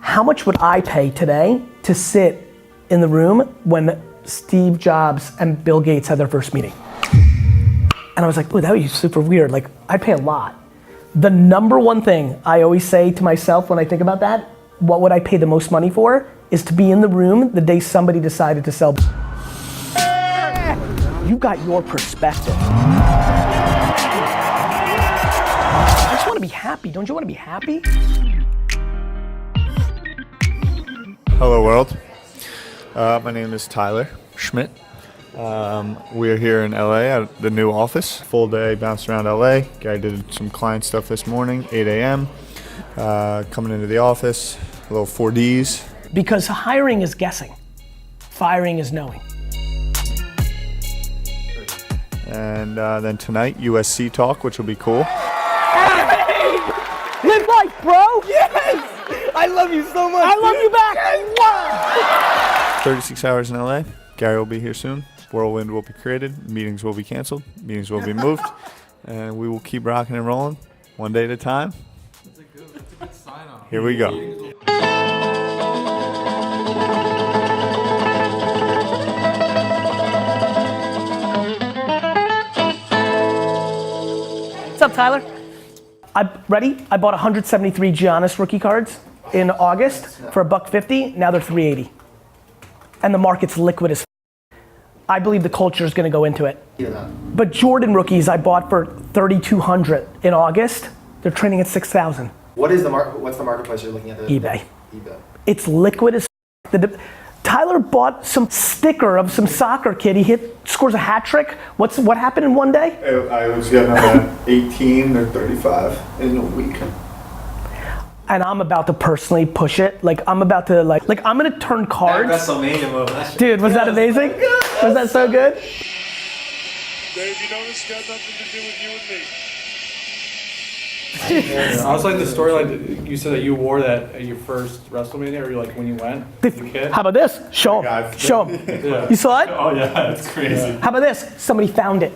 how much would I pay today to sit in the room when Steve Jobs and Bill Gates had their first meeting? And I was like, oh, that would be super weird. Like, I'd pay a lot. The number one thing I always say to myself when I think about that, what would I pay the most money for, is to be in the room the day somebody decided to sell. You got your perspective. I just want to be happy. Don't you want to be happy? Hello world. My name is Tyler Schmidt. We're here in LA at the new office. Full day bounced around LA. Gary did some client stuff this morning, 8 a.m. Coming into the office, a little 4Ds. Because hiring is guessing, firing is knowing. And then tonight, USC talk, which will be cool. Hey! Live life, bro! Yes! I love you so much. I love you back. Yes. 36 hours in LA. Gary will be here soon. Whirlwind will be created. Meetings will be canceled. Meetings will be moved. And we will keep rocking and rolling one day at a time. That's a good sign off. Here we go. What's up, Tyler? Ready? I bought 173 Giannis rookie cards in August for $150. Now they're $380. And the market's liquid as I believe the culture is going to go into it. Yeah. But Jordan rookies I bought for $3,200 in August. They're trading at $6,000. What's the marketplace you're looking at? eBay. eBay. It's liquid as Tyler bought some sticker of some soccer kid. He scores a hat trick. What happened in one day? I was getting on 18 or 35 in a week. And I'm about to personally push it. Like I'm about to like I'm gonna turn cards. WrestleMania move. Dude, was that amazing? Was that so good? Dave, you know this got nothing to do with you and me. I was like the storyline. You said that you wore that at your first WrestleMania, or like when you went as a kid. How about this? Show him. Show him. Yeah. You saw it? Oh yeah, that's crazy. How about this? Somebody found it.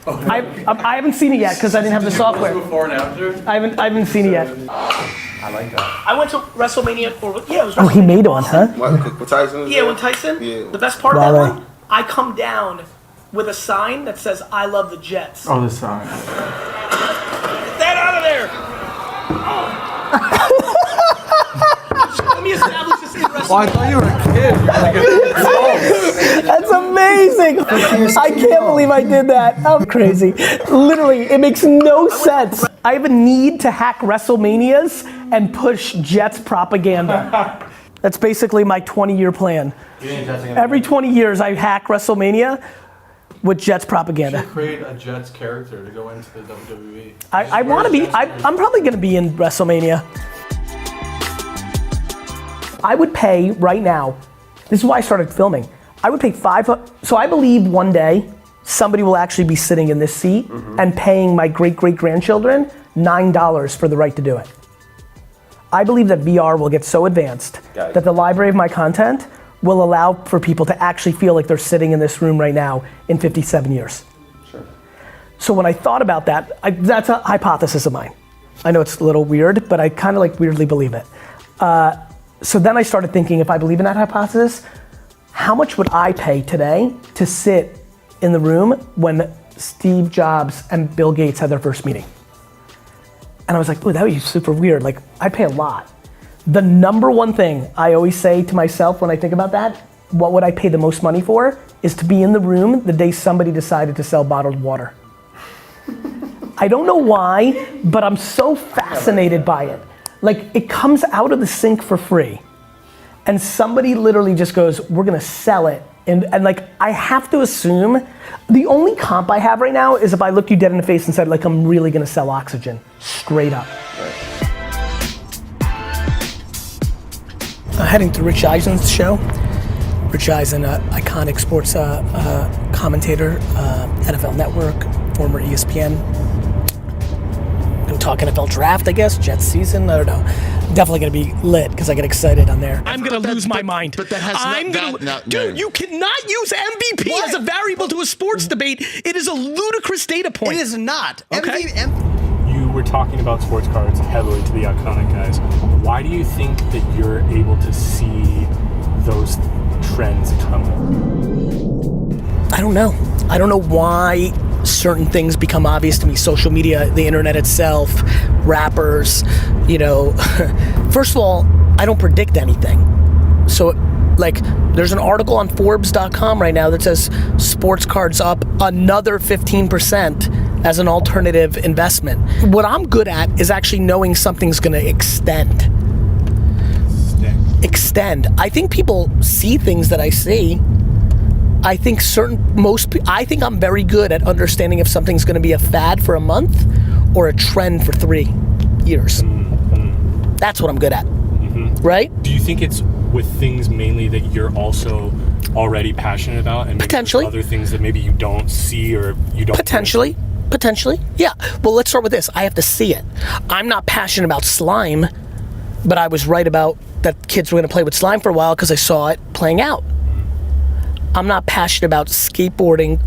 I haven't seen it yet because I didn't have the software. Before and after. I haven't seen it yet. I like that. I went to WrestleMania it was WrestleMania. Oh, he made one, huh? What Tyson? Yeah, when Tyson. Yeah. The best part of that one, I come down with a sign that says "I love the Jets." Oh, the sign. Get that out of there! Let me establish this in wrestling. Oh, I thought you were a kid. That's amazing! I can't believe I did that. I'm crazy. Literally, it makes no sense. I have a need to hack WrestleManias and push Jets propaganda. That's basically my 20-year plan. Every 20 years, I hack WrestleMania with Jets propaganda. You should create a Jets character to go into the WWE. I want to be. I'm probably going to be in WrestleMania. I would pay right now. This is why I started filming. I would pay so I believe one day somebody will actually be sitting in this seat and paying my great-great-grandchildren $9 for the right to do it. I believe that VR will get so advanced that the library of my content will allow for people to actually feel like they're sitting in this room right now in 57 years. Sure. So when I thought about that, that's a hypothesis of mine. I know it's a little weird, but I kind of like weirdly believe it. So then I started thinking, if I believe in that hypothesis, how much would I pay today to sit in the room when Steve Jobs and Bill Gates had their first meeting? And I was like, oh, that would be super weird. Like, I'd pay a lot. The number one thing I always say to myself when I think about that, what would I pay the most money for, is to be in the room the day somebody decided to sell bottled water. I don't know why, but I'm so fascinated by it. Like, it comes out of the sink for free. And somebody literally just goes, we're gonna sell it. And like, I have to assume, the only comp I have right now is if I looked you dead in the face and said, like, I'm really gonna sell oxygen, straight up. Heading to Rich Eisen's show. Rich Eisen, iconic sports commentator, NFL Network, former ESPN. Gonna talk NFL draft, I guess, Jets season, I don't know. Definitely gonna be lit because I get excited on there. I'm gonna lose my mind. But that has Dude, you cannot use MVP as a variable to a sports debate. It is a ludicrous data point. It is not. Okay. You were talking about sports cards heavily to the iconic guys. Why do you think that you're able to see those trends coming? I don't know. I don't know why certain things become obvious to me. Social media, the internet itself, rappers, you know. First of all, I don't predict anything. So, like, there's an article on Forbes.com right now that says sports cards up another 15% as an alternative investment. What I'm good at is actually knowing something's gonna extend. I think people see things that I see. I think I think I'm very good at understanding if something's gonna be a fad for a month or a trend for 3 years. Mm-hmm. That's what I'm good at, right? Do you think it's with things mainly that you're also already passionate about, and maybe potentially other things that maybe you don't see or you don't potentially, yeah. Well, let's start with this. I have to see it. I'm not passionate about slime, but I was right about that kids were gonna play with slime for a while because I saw it playing out. I'm not passionate about skateboarding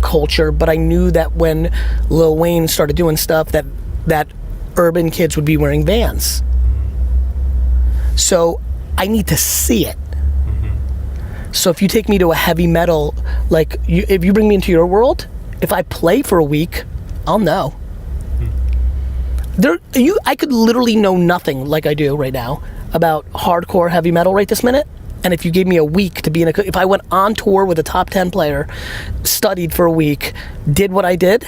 culture, but I knew that when Lil Wayne started doing stuff that urban kids would be wearing Vans. So I need to see it. So if you take me to a heavy metal, like if you bring me into your world, if I play for a week, I'll know. I could literally know nothing like I do right now about hardcore heavy metal right this minute. And if you gave me a week to be if I went on tour with a top 10 player, studied for a week, did what I did,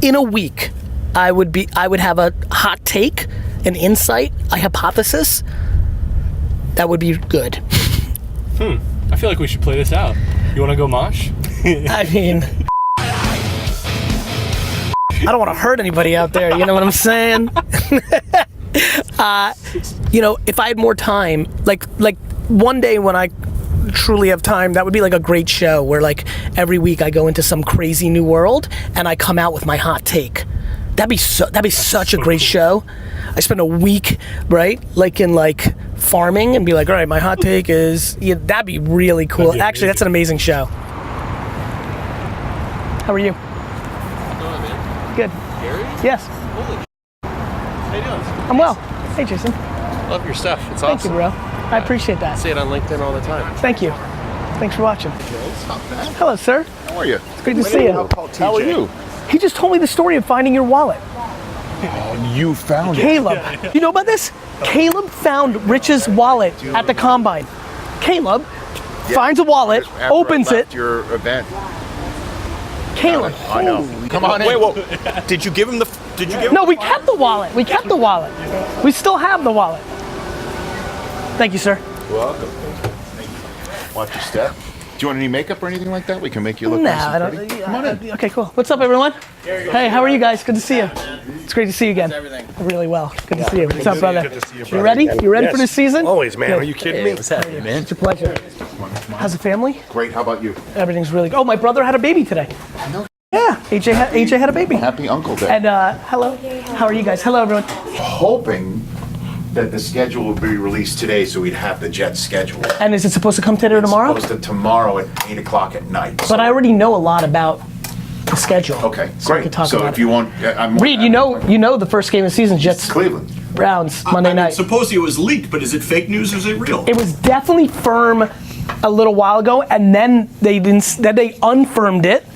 in a week, I would have a hot take, an insight, a hypothesis that would be good. I feel like we should play this out. You want to go mosh? I mean, I don't want to hurt anybody out there, you know what I'm saying? You know, if I had more time, like one day when I truly have time, that would be like a great show where like every week I go into some crazy new world and I come out with my hot take. That'd be such a great show. I spend a week, right, like in like farming and be like, all right, my hot take is, yeah, that'd be really cool. Actually, that's an amazing show. How are you? Good. Gary? Yes. Holy how you doing? I'm well. Hey, Jason. Love your stuff. It's Thank awesome. you, bro. I appreciate that. I see it on LinkedIn all the time. Thank you. Thanks for watching. Hello, sir. How are you? It's great to see you. How are you? He just told me the story of finding your wallet. Oh, you found Caleb. You know about this? Caleb found Rich's wallet at the combine. Caleb finds a wallet, After opens I left it. your event. Caleb. I know. Come on in. Wait, whoa. Did you give him the? Did you give him? No, we kept the wallet. We kept the wallet. We still have the wallet. Thank you, sir. You're welcome. Watch your step. Do you want any makeup or anything like that? We can make you look Nah, nice I and don't. pretty. Come on in. Okay, cool. What's up, everyone? Hey, how are you guys? Good to see you. It's great to see you again. Really well. Good to see you. What's up, brother? Good to see you, You brother. ready? You ready for this season? Always, man. Good. Are you kidding me? What's happening, man? It's a pleasure. How's the family? Great. How about you? Everything's really good. Oh, my brother had a baby today. Yeah, AJ had a baby. Happy Uncle Day. And hello. How are you guys? Hello, everyone. Hoping that the schedule would be released today so we'd have the Jets schedule. And is it supposed to come today or tomorrow? It's supposed to tomorrow at 8 o'clock at night. But I already know a lot about the schedule. Okay, So we great. can talk So about if it. you want, I'm Reed, you know the first game of the season, Jets Cleveland. Browns Monday night. Supposedly it was leaked, but is it fake news or is it real? It was definitely firm a little while ago, and then they unfirmed it.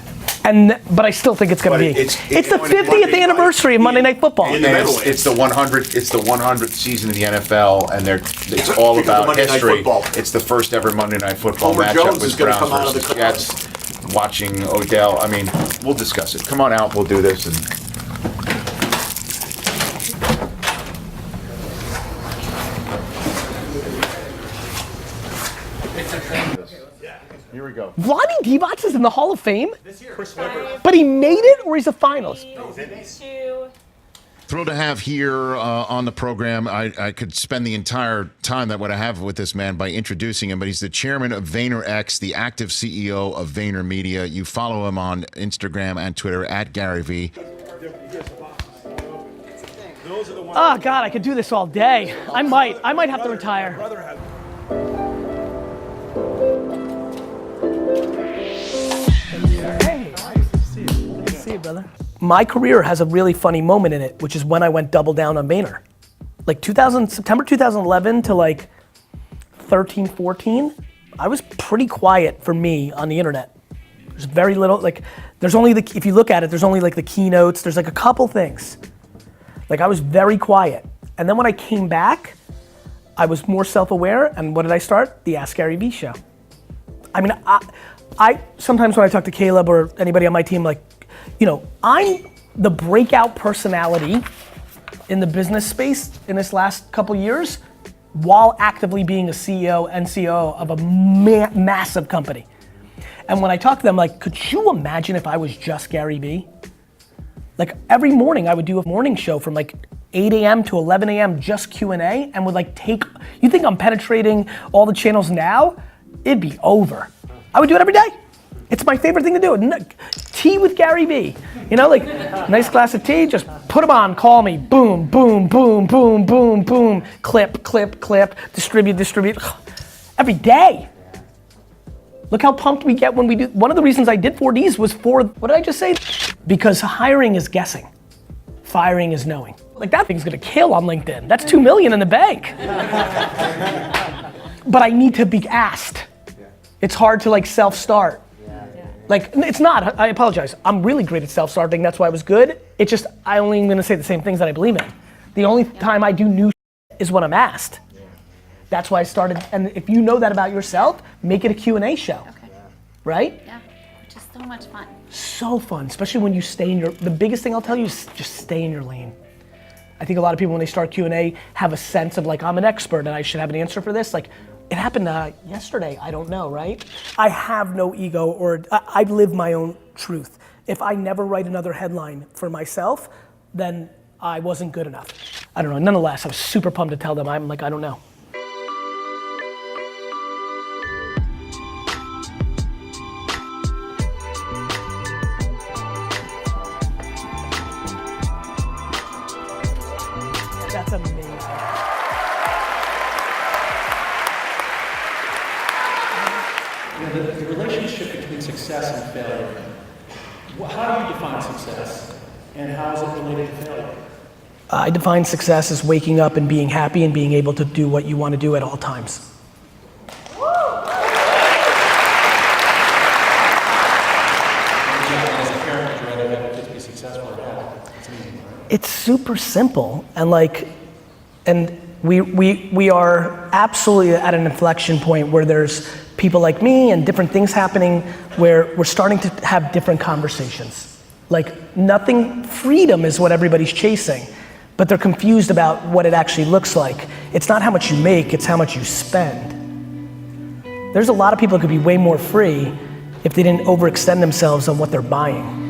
But I still think it's going to be. It's the 50th anniversary of Monday Night Football. And it's the 100th season in the NFL, and it's all about Monday Night history. Football. It's the first ever Monday Night Football Homer matchup Jones with is gonna Browns come out of the versus crowd. Jets. Watching Odell, I mean, we'll discuss it. Come on out, we'll do this. And here we go. Vlade Divac is in the Hall of Fame? But he made it, or he's a finalist? Thrilled to have here on the program. I could spend the entire time that what I have with this man by introducing him, but he's the chairman of VaynerX, the active CEO of VaynerMedia. You follow him on Instagram and Twitter at GaryVee. Oh God, I could do this all day. I might have to retire. Hey, good to see you, brother. my career has a really funny moment in it, which is when I went double down on Vayner. Like September 2011 to like 13, 14, I was pretty quiet for me on the internet. There's very little, like, there's only if you look at it, there's only like the keynotes, there's like a couple things. Like I was very quiet. And then when I came back, I was more self-aware, and what did I start? The Ask GaryVee show. I mean, I sometimes when I talk to Caleb or anybody on my team, like, you know, I'm the breakout personality in the business space in this last couple years while actively being a CEO and COO of a massive company. And when I talk to them, like, could you imagine if I was just GaryVee? Like every morning I would do a morning show from like 8 a.m. to 11 a.m. just Q&A and would like you think I'm penetrating all the channels now? It'd be over. I would do it every day. It's my favorite thing to do. Tea with GaryVee. You know, like nice glass of tea, just put them on, call me, boom, boom, boom, boom, boom, boom, clip, clip, clip, distribute. Every day. Look how pumped we get when we do. One of the reasons I did 4Ds was what did I just say? Because hiring is guessing. Firing is knowing. Like that thing's gonna kill on LinkedIn. That's 2 million in the bank. But I need to be asked. It's hard to like self-start. Like, it's not, I apologize. I'm really great at self-starting, that's why I was good. It's just, I only am gonna say the same things that I believe in. The only time I do new is when I'm asked. That's why I started, and if you know that about yourself, make it a Q&A show, right? Yeah, which is so much fun. So fun, especially when you stay in the biggest thing I'll tell you is just stay in your lane. I think a lot of people when they start Q&A have a sense of like, I'm an expert and I should have an answer for this. Like, it happened yesterday, I don't know, right? I have no ego or I live my own truth. If I never write another headline for myself, then I wasn't good enough. I don't know, nonetheless, I was super pumped to tell them, I'm like, I don't know. That's amazing. The relationship between success and failure. How do you define success, and how is it related to failure? I define success as waking up and being happy and being able to do what you want to do at all times. It's super simple, and like, and we are absolutely at an inflection point where there's people like me and different things happening where we're starting to have different conversations. Like freedom is what everybody's chasing, but they're confused about what it actually looks like. It's not how much you make, it's how much you spend. There's a lot of people who could be way more free if they didn't overextend themselves on what they're buying.